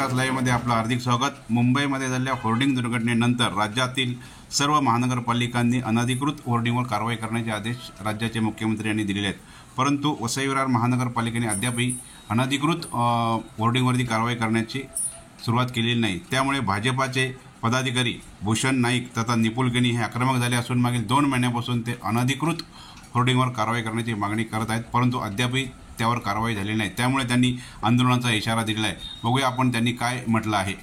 विकास लाईव्हमध्ये आपलं हार्दिक स्वागत। मुंबईमध्ये झालेल्या होर्डिंग दुर्घटनेनंतर राज्यातील सर्व महानगरपालिकांनी अनधिकृत होर्डिंगवर कारवाई करण्याचे आदेश राज्याचे मुख्यमंत्री यांनी दिलेले आहेत। परंतु वसई विरार महानगरपालिकेने अद्यापही अनधिकृत होर्डिंगवरती कारवाई करण्याची सुरुवात केलेली नाही। त्यामुळे भाजपाचे पदाधिकारी भूषण नाईक तथा निपुल गणी हे आक्रमक झाले असून मागील 2 महिन्यापासून ते अनधिकृत होर्डिंगवर कारवाई करण्याची मागणी करत आहेत, परंतु अद्यापही त्यावर कारवाई झाली नाही। त्यामुळे त्यांनी आंदोलनाचा इशारा दिला आहे। बघूया आपण त्यांनी काय म्हटलं आहे।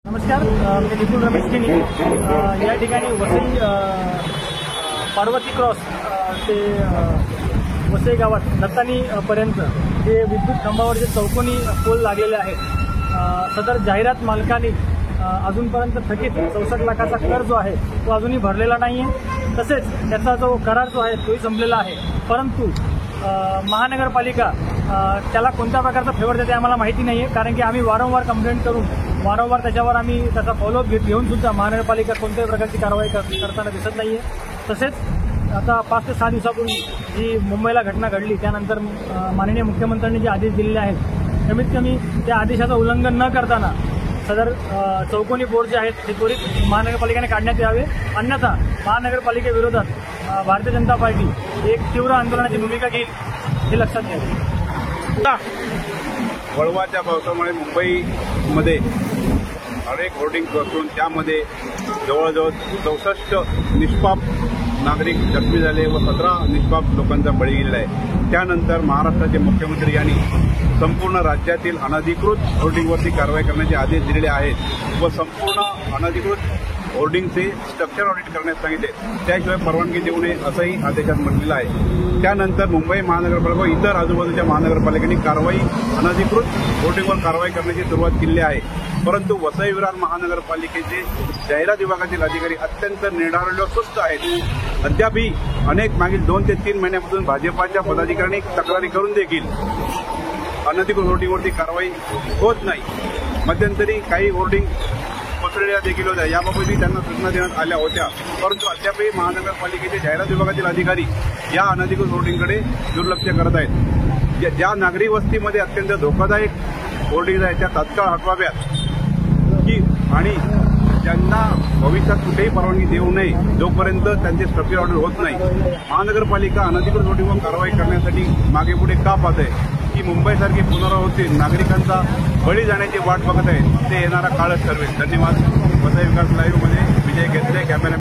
नमस्कार, मी निपुल रमेश गिनी या ठिकाणी वसई पार्वती क्रॉस ते वसई गावात दत्तानी पर्यंत जे विद्युत खांबावर जे चौकोनी पोल लागलेले आहेत, सदर जाहिरात मालकांनी अजूनपर्यंत थकीत 64 लाखाचा कर जो आहे तो अजूनही भरलेला नाही आहे। तसेच त्याचा जो करार जो आहे तोही संपलेला आहे, परंतु महानगरपालिका त्याला कोणत्या प्रकारचा फेवर देते आम्हाला माहिती नाही आहे। कारण की आम्ही वारंवार कंप्लेंट करून वारंवार त्याच्यावर आम्ही त्याचा फॉलोअप घेऊन सुद्धा महानगरपालिका कोणत्याही प्रकारची कारवाई करताना दिसत नाही आहे। तसेच आता 5 ते 6 दिवसापूर्वी जी मुंबईला घटना घडली त्यानंतर माननीय मुख्यमंत्र्यांनी जे आदेश दिलेले आहेत, कमीत कमी त्या आदेशाचं उल्लंघन न करताना सदर चौकोनी बोर्ड जे आहेत ते त्वरित महानगरपालिकेने काढण्यात यावे, अन्यथा महानगरपालिकेविरोधात भारतीय जनता पार्टी एक तीव्र आंदोलनाची भूमिका घेईल हे लक्षात घ्यावे। वळवाच्या पावसामुळे मुंबईमध्ये अनेक होर्डिंग असून त्यामध्ये जवळजवळ 64 निष्पाप नागरिक जखमी झाले व 17 निष्पाप लोकांचा बळी गेलेला आहे। त्यानंतर महाराष्ट्राचे मुख्यमंत्री यांनी संपूर्ण राज्यातील अनधिकृत होर्डिंगवरती कारवाई करण्याचे आदेश दिलेले आहेत व संपूर्ण अनधिकृत होर्डिंगचे स्ट्रक्चर ऑडिट करण्यास सांगितले, त्याशिवाय परवानगी देऊ नये असंही आदेशात म्हटलेलं आहे। त्यानंतर मुंबई महानगरपालिका व इतर आजूबाजूच्या महानगरपालिकांनी अनधिकृत होर्डिंगवर कारवाई करण्याची सुरुवात केली आहे। परंतु वसई विरार महानगरपालिकेचे जाहिरात विभागातील अधिकारी अत्यंत निर्धारले व सुस्त आहेत। अद्यापही अनेक मागील 2 ते 3 महिन्यापासून भाजपाच्या पदाधिकाऱ्यांनी तक्रारी करून देखील अनधिकृत होर्डिंगवरती कारवाई होत नाही। मध्यंतरी काही होर्डिंग पसरलेल्या देखील होत्या, याबाबतही त्यांना सूचना देण्यात आल्या होत्या, परंतु अद्यापही महानगरपालिकेचे जाहिरात विभागातील अधिकारी या अनधिकृत होर्डिंगकडे दुर्लक्ष करत आहेत। ज्या नागरी वस्तीमध्ये अत्यंत धोकादायक होर्डिंग आहेत त्या तात्काळ हटवाव्यात की आणि ज्यांना भविष्यात कुठेही परवानगी देऊ नये जोपर्यंत त्यांचे स्ट्रक्चर ऑर्डर होत नाही। महानगरपालिका अनधिकृत होर्डिंगवर कारवाई करण्यासाठी मागे पुढे का पाहत आहे की मुंबईसारखी पुनरावृत्ती नागरिकांचा बळी जाण्याची वाट बघत आहे, ते येणारा काळच ठरवेल। धन्यवाद। वसई विकास लाईव्हमध्ये विजय घेतले, कॅमेरा